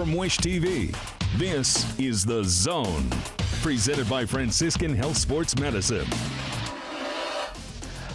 from Wish TV. This is The Zone, presented by Franciscan Health Sports Medicine.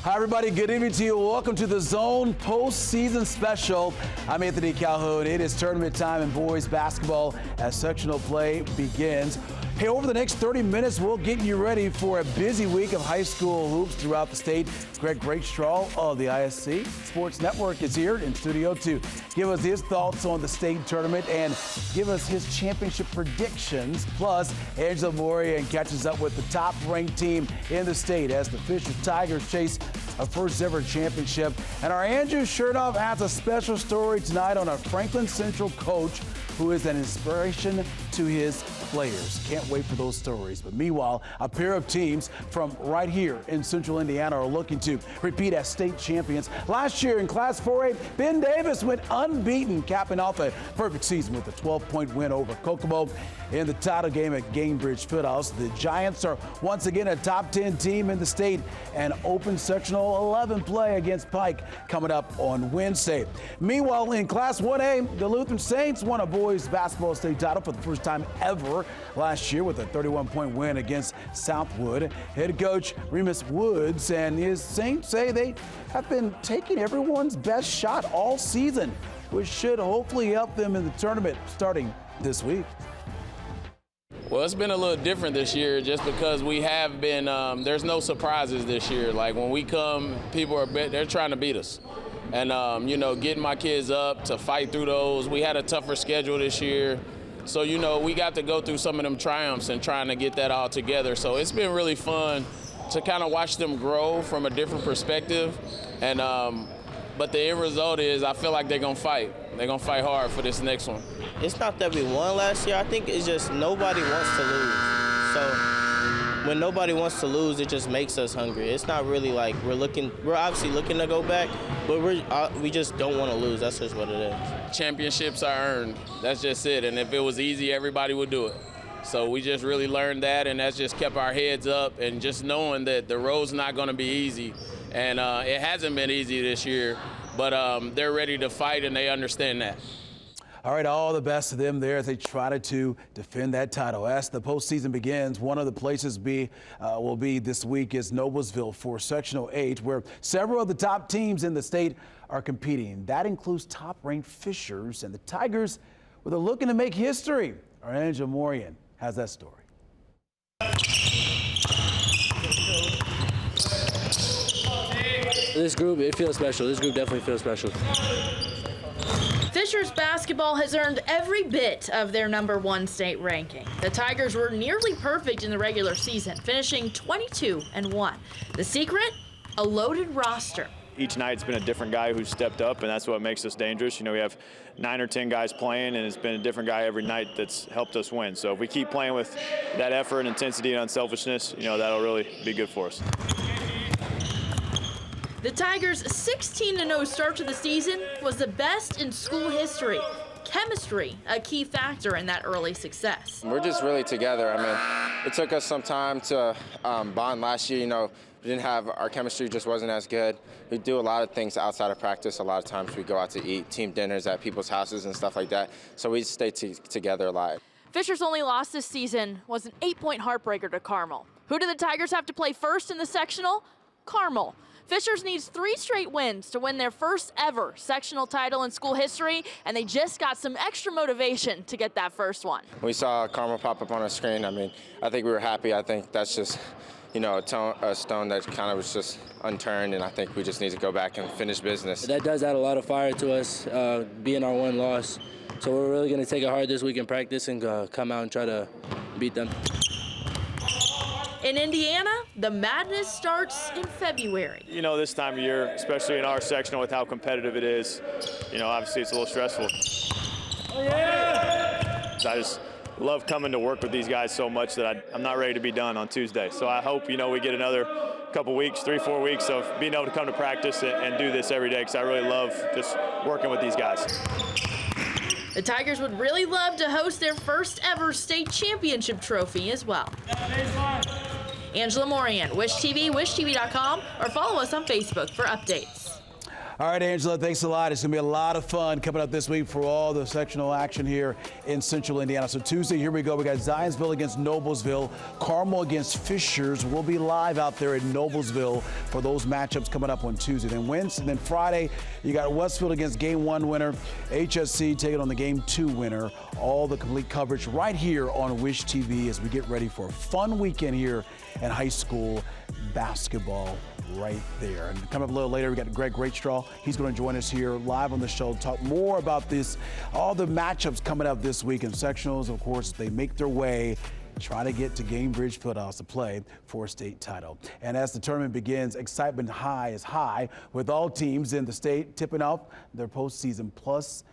Hi, everybody. Good evening to you. Welcome to The Zone postseason special. I'm Anthony Calhoun. It is tournament time in boys basketball as sectional play begins. Hey, over the next 30 minutes, we'll get you ready for a busy week of high school hoops throughout the state. Greg Greatstraw of the ISC Sports Network is here in studio to give us his thoughts on the state tournament and give us his championship predictions. Plus, Angela Morian catches up with the top-ranked team in the state as the Fisher Tigers chase a first-ever championship. And our Andrew Chernoff has a special story tonight on a Franklin Central coach who is an inspiration to his players. Can't wait for those stories. But meanwhile, a pair of teams from right here in Central Indiana are looking to repeat as state champions. Last year in Class 4A, Ben Davis went unbeaten, capping off a perfect season with a 12-point win over Kokomo in the title game at Gainbridge Fieldhouse. The Giants are once again a top 10 team in the state and open sectional 11 play against Pike coming up on Wednesday. Meanwhile, in Class 1A, the Lutheran Saints won a boys basketball state title for the first time ever last year with a 31-point win against Southwood. Head coach Remus Woods and his Saints say they have been taking everyone's best shot all season, which should hopefully help them in the tournament starting this week. Well, it's been a little different this year just because we have been, there's no surprises this year. Like when we come, they're trying to beat us. And, getting my kids up to fight through those. We had a tougher schedule this year. So, we got to go through some of them triumphs and trying to get that all together. So it's been really fun to kind of watch them grow from a different perspective. And, but the end result is I feel like they're going to fight. They're going to fight hard for this next one. It's not that we won last year. I think it's just nobody wants to lose. So when nobody wants to lose, it just makes us hungry. It's not really like we're obviously looking to go back, but we just don't want to lose. That's just what it is. Championships are earned. That's just it. And if it was easy, everybody would do it. So we just really learned that, and that's just kept our heads up and just knowing that the road's not going to be easy. And it hasn't been easy this year, but they're ready to fight, and they understand that. All right, all the best to them there as they try to defend that title. As the postseason begins, one of the places will be this week is Noblesville for Sectional 8, where several of the top teams in the state are competing. That includes top-ranked Fishers and the Tigers, where they're looking to make history. Our Angela Morian has that story. This group, it feels special. This group definitely feels special. Fishers basketball has earned every bit of their #1 state ranking. The Tigers were nearly perfect in the regular season, finishing 22-1. The secret? A loaded roster. Each night's been a different guy who's stepped up, and that's what makes us dangerous. We have 9 or 10 guys playing, and it's been a different guy every night that's helped us win. So if we keep playing with that effort and intensity and unselfishness, that'll really be good for us. The Tigers' 16-0 start to the season was the best in school history. Chemistry, a key factor in that early success. We're just really together. It took us some time to bond last year. We didn't have, our chemistry just wasn't as good. We do a lot of things outside of practice. A lot of times we go out to eat team dinners at people's houses and stuff like that. So we stay together a lot. Fisher's only loss this season was an 8-point heartbreaker to Carmel. Who do the Tigers have to play first in the sectional? Carmel. Fishers needs 3 straight wins to win their first ever sectional title in school history, and they just got some extra motivation to get that first one. We saw Carmel pop up on our screen. I think we were happy. I think that's just, a stone that kind of was just unturned, and I think we just need to go back and finish business. That does add a lot of fire to us, being our one loss. So we're really going to take it hard this week in practice and come out and try to beat them. In Indiana, the madness starts in February. This time of year, especially in our sectional with how competitive it is, obviously it's a little stressful. Oh, yeah! I just love coming to work with these guys so much that I'm not ready to be done on Tuesday. So I hope, we get another couple weeks, 3-4 weeks of being able to come to practice and do this every day because I really love just working with these guys. The Tigers would really love to host their first ever state championship trophy as well. Angela Morian, Wish TV, wishtv.com, or follow us on Facebook for updates. All right, Angela, thanks a lot. It's going to be a lot of fun coming up this week for all the sectional action here in Central Indiana. So Tuesday, here we go. We got Zionsville against Noblesville, Carmel against Fishers. We'll be live out there in Noblesville for those matchups coming up on Tuesday. Then Wednesday, then Friday, you got Westfield against Game 1 winner, HSC taking on the Game 2 winner. All the complete coverage right here on Wish TV as we get ready for a fun weekend here in high school basketball right there. And coming up a little later, we got Greg Greatstraw. He's going to join us here live on the show to talk more about this, all the matchups coming up this week in sectionals. Of course, they make their way, try to get to Gamebridge Fieldhouse to play for a state title. And as the tournament begins, excitement is high with all teams in the state tipping off their postseason, plus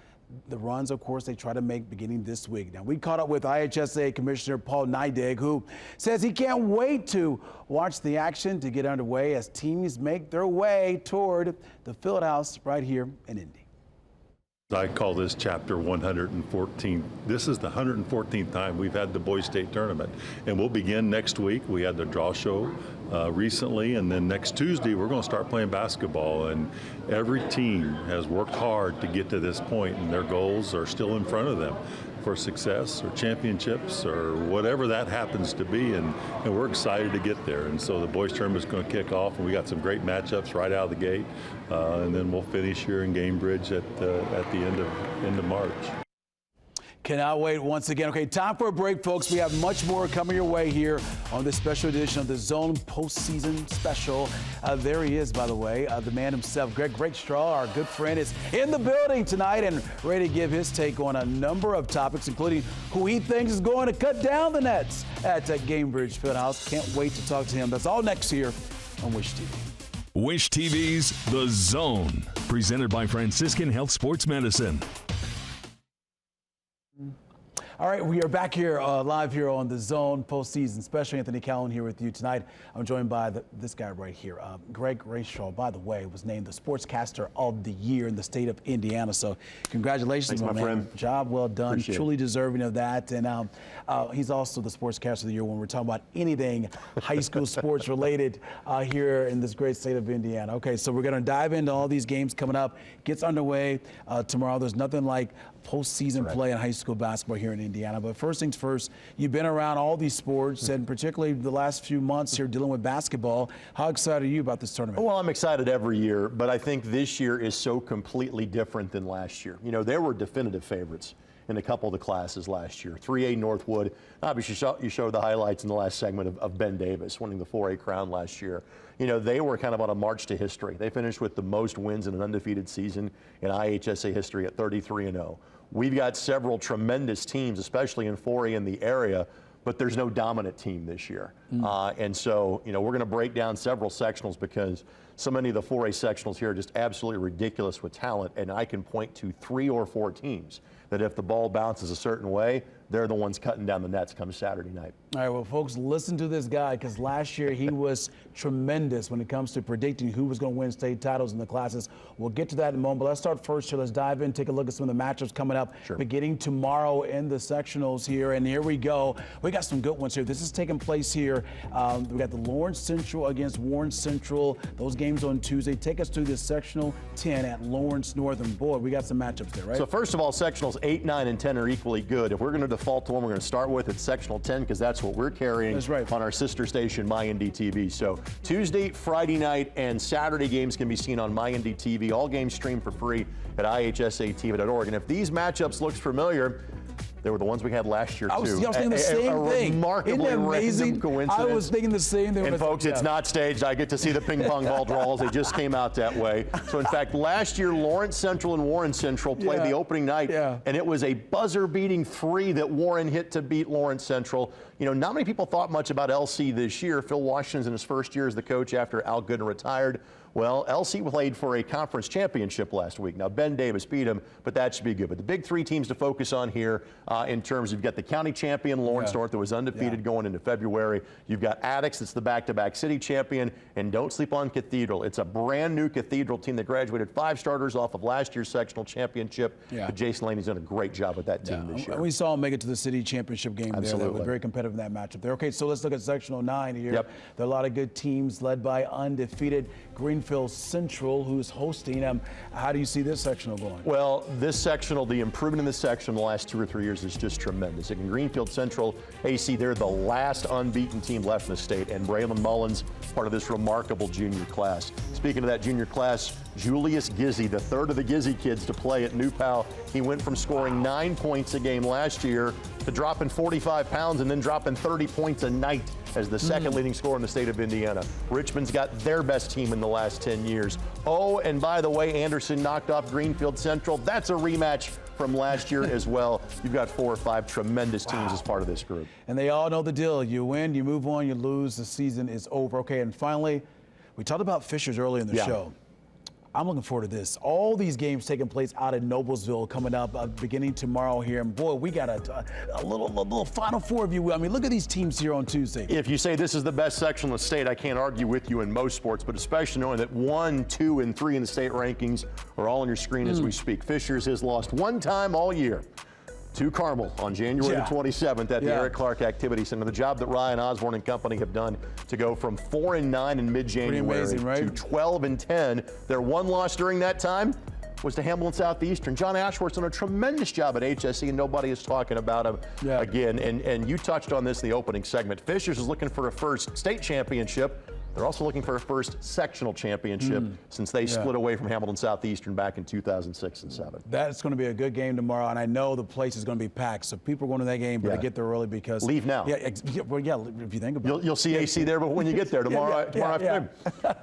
the runs, of course, they try to make beginning this week. Now, we caught up with IHSA Commissioner Paul Neidig, who says he can't wait to watch the action to get underway as teams make their way toward the Fieldhouse right here in Indy. I call this chapter 114. This is the 114th time we've had the boys state tournament, and we'll begin next week. We had the draw show recently, and then next Tuesday we're going to start playing basketball, and every team has worked hard to get to this point, and their goals are still in front of them for success or championships or whatever that happens to be, and we're excited to get there. And so the boys tournament is going to kick off, and we got some great matchups right out of the gate, and then we'll finish here in Gamebridge at the end of March. Cannot wait once again. Okay, time for a break, folks. We have much more coming your way here on this special edition of the Zone Postseason Special. There he is, by the way, the man himself, Greg Greatstraw, our good friend, is in the building tonight and ready to give his take on a number of topics, including who he thinks is going to cut down the nets at Gamebridge Fieldhouse. Can't wait to talk to him. That's all next here on Wish TV. Wish TV's The Zone, presented by Franciscan Health Sports Medicine. All right, we are back here live here on the Zone Postseason Special. Anthony Calhoun here with you tonight. I'm joined by this guy right here, Greg Greatstraw, by the way, was named the Sportscaster of the Year in the state of Indiana. So congratulations, Thanks, my friend. Job well done. Appreciate Truly deserving of that. And he's also the Sportscaster of the Year when we're talking about anything high school sports related here in this great state of Indiana. Okay, so we're going to dive into all these games coming up. Gets underway tomorrow. There's nothing like postseason play in high school basketball here in Indiana. But first things first, you've been around all these sports and particularly the last few months here dealing with basketball. How excited are you about this tournament? Well, I'm excited every year, but I think this year is so completely different than last year. You know, there were definitive favorites in a couple of the classes last year. 3A Northwood, obviously you showed the highlights in the last segment of Ben Davis winning the 4A crown last year. You know, they were kind of on a march to history. They finished with the most wins in an undefeated season in IHSA history at 33-0. We've got several tremendous teams, especially in 4A in the area, but there's no dominant team this year. And so, you know, we're going to break down several sectionals because so many of the 4A sectionals here are just absolutely ridiculous with talent, and I can point to 3 or 4 teams that if the ball bounces a certain way, they're the ones cutting down the nets come Saturday night. All right, well, folks, listen to this guy because last year he was tremendous when it comes to predicting who was going to win state titles in the classes. We'll get to that in a moment, but let's start first here. Let's dive in, take a look at some of the matchups coming up, beginning tomorrow in the sectionals here. And here we go. We got some good ones here. This is taking place here. We got the Lawrence Central against Warren Central. Those games on Tuesday. Take us through this sectional 10 at Lawrence Northern. Boy, we got some matchups there, right? So first of all, sectionals 8, 9, and 10 are equally good. If we're going to default to one, we're going to start with it's sectional 10 because that's what we're carrying on our sister station, MyNDTV. So Tuesday, Friday night, and Saturday games can be seen on MyNDTV. All games streamed for free at ihsatv.org. And if these matchups looks familiar, they were the ones we had last year, too. I was thinking the same thing. Remarkably random coincidence. I was thinking the same thing. And folks, it's not staged. I get to see the ping pong ball draws. They just came out that way. So, in fact, last year, Lawrence Central and Warren Central played the opening night, and it was a buzzer-beating 3 that Warren hit to beat Lawrence Central. You know, not many people thought much about LC this year. Phil Washington's in his first year as the coach after Al Gooden retired. Well, LC played for a conference championship last week. Now, Ben Davis beat him, but that should be good. But the big 3 teams to focus on here in terms of you've got the county champion, Lawrence North, that was undefeated going into February. You've got Addicts, that's the back-to-back city champion. And don't sleep on Cathedral. It's a brand-new Cathedral team that graduated 5 starters off of last year's sectional championship. But Jason Laney's done a great job with that team this year. We saw him make it to the city championship game there. That was very competitive in that matchup there. Okay, so let's look at sectional 9 here. There are a lot of good teams led by undefeated Greenfield Central, who's hosting. How do you see this sectional going? Well, this sectional, the improvement in this section in the last 2 or 3 years is just tremendous. In Greenfield Central, AC, they're the last unbeaten team left in the state, and Braylon Mullins, part of this remarkable junior class. Speaking of that junior class, Julius Gizzy, the third of the Gizzy kids to play at New Pal. He went from scoring 9 points a game last year to dropping 45 pounds and then dropping 30 points a night as the second leading scorer in the state of Indiana. Richmond's got their best team in the last 10 years. Oh, and by the way, Anderson knocked off Greenfield Central. That's a rematch from last year as well. You've got 4 or 5 tremendous teams as part of this group. And they all know the deal. You win, you move on, you lose, the season is over. Okay, and finally, we talked about Fishers earlier in the show. I'm looking forward to this. All these games taking place out in Noblesville coming up beginning tomorrow here. And boy, we got a little Final Four view. I mean, look at these teams here on Tuesday. If you say this is the best section in the state, I can't argue with you in most sports, but especially knowing that 1, 2, and 3 in the state rankings are all on your screen as we speak. Fishers has lost 1 time all year to Carmel on January the 27th at the Eric Clark Activity Center. The job that Ryan Osborne and company have done to go from 4-9 in mid-January to 12-10. Their one loss during that time was to Hamilton Southeastern. John Ashworth's done a tremendous job at HSE, and nobody is talking about him again. And you touched on this in the opening segment. Fishers is looking for a first state championship. They're also looking for a first sectional championship since they split away from Hamilton Southeastern back in 2006 and 7. That's going to be a good game tomorrow, and I know the place is going to be packed. So people are going to that game, but get there early because leave now. If you think about it, you'll see AC there, but when you get there tomorrow afternoon.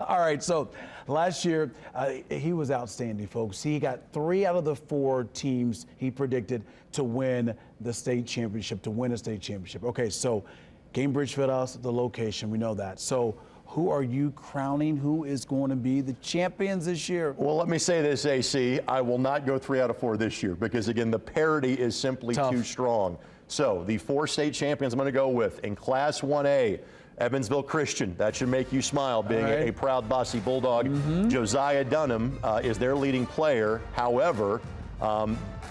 All right. So last year he was outstanding, folks. He got 3 out of the 4 teams he predicted to win the state championship. Okay, so Cambridge Field House, the location, we know that. So who are you crowning? Who is going to be the champions this year? Well, let me say this, AC. I will not go 3 out of 4 this year because, again, the parity is simply too strong. So the 4 state champions I'm going to go with in Class 1A, Evansville Christian. That should make you smile, being a proud Bossy Bulldog. Josiah Dunham is their leading player. However,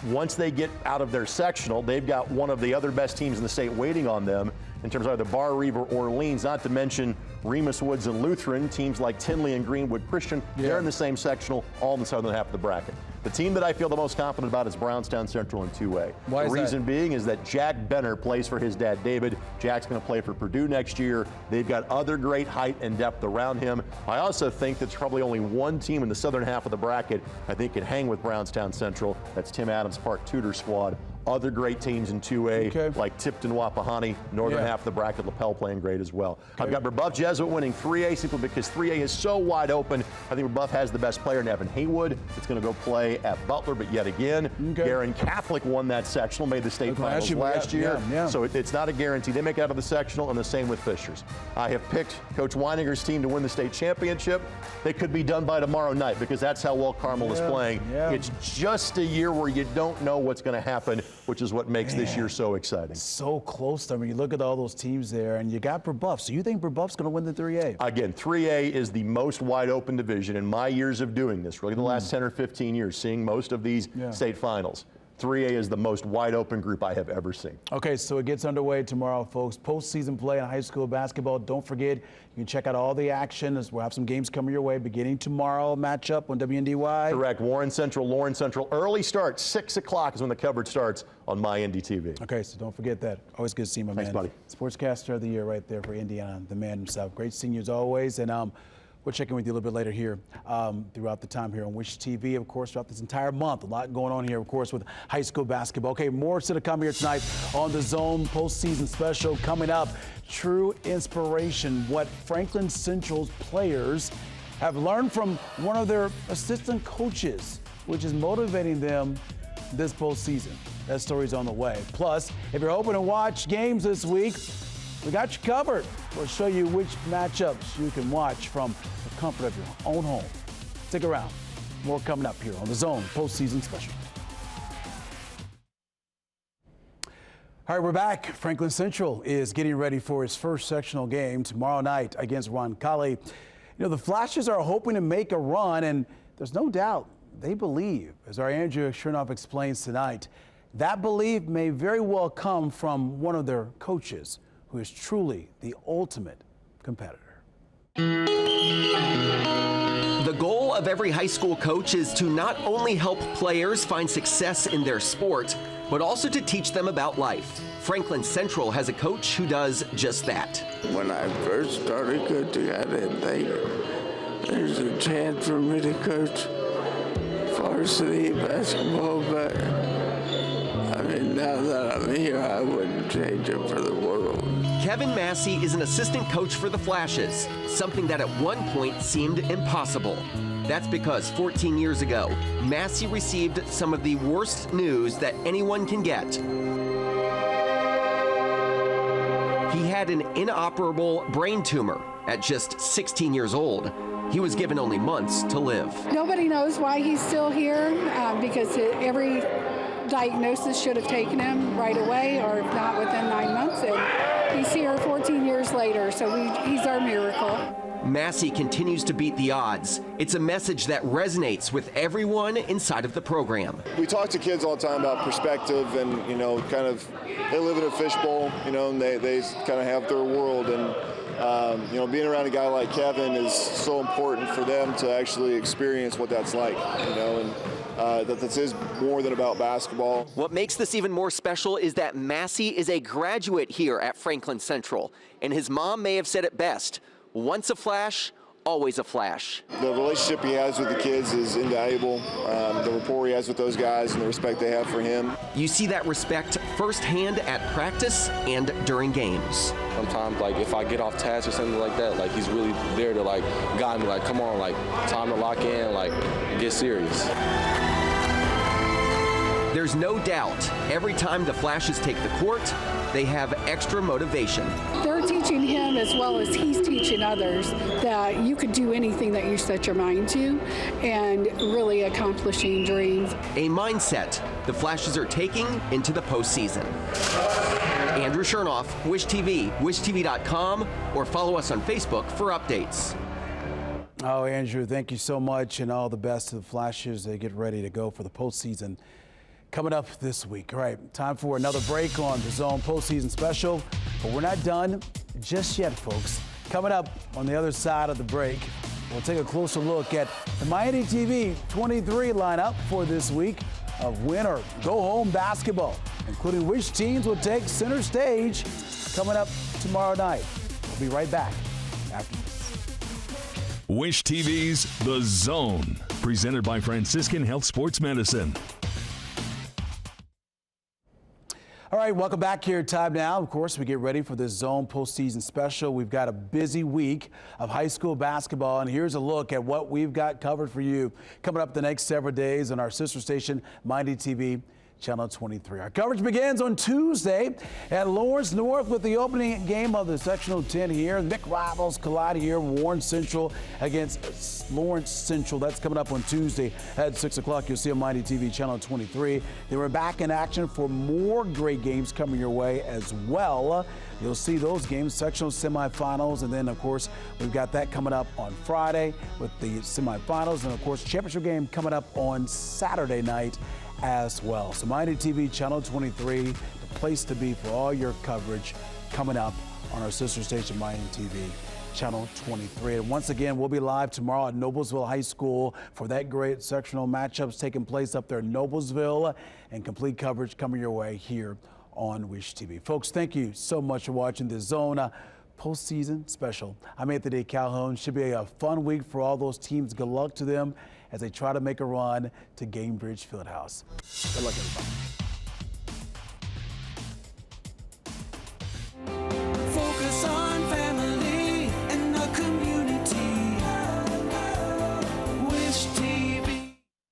once they get out of their sectional, they've got one of the other best teams in the state waiting on them in terms of either Bar Reeve or Orleans, not to mention Remus Woods and Lutheran, teams like Tinley and Greenwood Christian. They're in the same sectional, all in the southern half of the bracket. The team that I feel the most confident about is Brownstown Central in 2A. Why is the reason being is that Jack Benner plays for his dad, David. Jack's going to play for Purdue next year. They've got other great height and depth around him. I also think there's probably only one team in the southern half of the bracket I think can hang with Brownstown Central. That's Tim Adams' Park Tudor squad. Other great teams in 2A, like Tipton, Wapahani, northern half of the bracket, LaPel playing great as well. I've got Brebeuf Jesuit winning 3A simply because 3A is so wide open. I think Brebeuf has the best player in Evan Haywood. It's going to go play at Butler, but yet again, Garin Catholic won that sectional, made the state finals last year. So it's not a guarantee. They make it out of the sectional, and the same with Fishers. I have picked Coach Weininger's team to win the state championship. They could be done by tomorrow night because that's how well Carmel is playing. It's just a year where you don't know what's going to happen, which is what makes this year so exciting. So close. I mean, you look at all those teams there, and you got Brebeuf. So you think Brebeuf's going to win the 3A? Again, 3A is the most wide open division in my years of doing this, really the last 10 or 15 years, seeing most of these state finals. 3A is the most wide open group I have ever seen. Okay, so it gets underway tomorrow, folks. Postseason play in high school basketball. Don't forget, you can check out all the action as we'll have some games coming your way beginning tomorrow. Matchup on WNDY. Correct. Warren Central, Lawrence Central. Early start, 6 o'clock is when the coverage starts on MyNDTV. Okay, so don't forget that. Always good to see my man. Thanks, buddy. Sportscaster of the year right there for Indiana, the man himself. Great seniors always. And we'll check in with you a little bit later here throughout the time here on Wish TV, of course, throughout this entire month. A lot going on here, of course, with high school basketball. Okay, more to come here tonight on the Zone postseason special coming up. True inspiration, what Franklin Central's players have learned from one of their assistant coaches, which is motivating them this postseason. That story's on the way. Plus, if you're hoping to watch games this week, we got you covered. We'll show you which matchups you can watch from the comfort of your own home. Stick around. More coming up here on the Zone postseason special. All right, we're back. Franklin Central is getting ready for its first sectional game tomorrow night against Roncalli. You know, the Flashes are hoping to make a run, and there's no doubt they believe, as our Andrew Chernoff explains tonight, that belief may very well come from one of their coaches, who is truly the ultimate competitor. The goal of every high school coach is to not only help players find success in their sport, but also to teach them about life. Franklin Central has a coach who does just that. When I first started coaching, I didn't think there's a chance for me to coach varsity basketball, but I mean, now that I'm here, I wouldn't change it for the world. Kevin Massey is an assistant coach for the Flashes, something that at one point seemed impossible. That's because 14 years ago, Massey received some of the worst news that anyone can get. He had an inoperable brain tumor at just 16 years old. He was given only months to live. Nobody knows why he's still here because every diagnosis should have taken him right away, or if not within 9 months. And he's here 14 years later, so he's our miracle. Massey continues to beat the odds. It's a message that resonates with everyone inside of the program. We talk to kids all the time about perspective and, kind of, they live in a fishbowl, and they kind of have their world. And, being around a guy like Kevin is so important for them to actually experience what that's like, and that this is more than about basketball. What makes this even more special is that Massey is a graduate here at Franklin Central, and his mom may have said it best: once a Flash, always a Flash. The relationship he has with the kids is invaluable. The rapport he has with those guys and the respect they have for him. You see that respect firsthand at practice and during games. Sometimes, if I get off task or something like that, he's really there to, guide me, come on, time to lock in, get serious. There's no doubt, every time the Flashes take the court, they have extra motivation. They're teaching him as well as he's teaching others that you could do anything that you set your mind to and really accomplishing dreams. A mindset the Flashes are taking into the postseason. Andrew Chernoff, Wish TV, wishtv.com, or follow us on Facebook for updates. Oh, Andrew, thank you so much, and all the best to the Flashes. They get ready to go for the postseason coming up this week. All right, time for another break on the Zone Postseason Special, but we're not done just yet, folks. Coming up on the other side of the break, we'll take a closer look at the Miami TV 23 lineup for this week of win or go home basketball, including which teams will take center stage coming up tomorrow night. We'll be right back after this. Wish TV's The Zone, presented by Franciscan Health Sports Medicine. All right, welcome back here. Time now, of course, we get ready for this Zone Postseason Special. We've got a busy week of high school basketball, and here's a look at what we've got covered for you coming up the next several days on our sister station, Miami TV Channel 23. Our coverage begins on Tuesday at Lawrence North with the opening game of the sectional 10 here. Nick rivals collide here. Warren Central against Lawrence Central. That's coming up on Tuesday at 6 o'clock. You'll see on Miami TV Channel 23. Then we're back in action for more great games coming your way as well. You'll see those games, sectional semifinals, and then, of course, we've got that coming up on Friday with the semifinals, and, of course, championship game coming up on Saturday night as well. So Miami TV Channel 23, the place to be for all your coverage coming up on our sister station, Miami TV Channel 23. And once again, we'll be live tomorrow at Noblesville High School for that great sectional matchups taking place up there in Noblesville, and complete coverage coming your way here on Wish TV. Folks, thank you so much for watching this Zone Postseason Special. I'm Anthony Calhoun. Should be a fun week for all those teams. Good luck to them as they try to make a run to Gainbridge Fieldhouse. Good luck, everybody.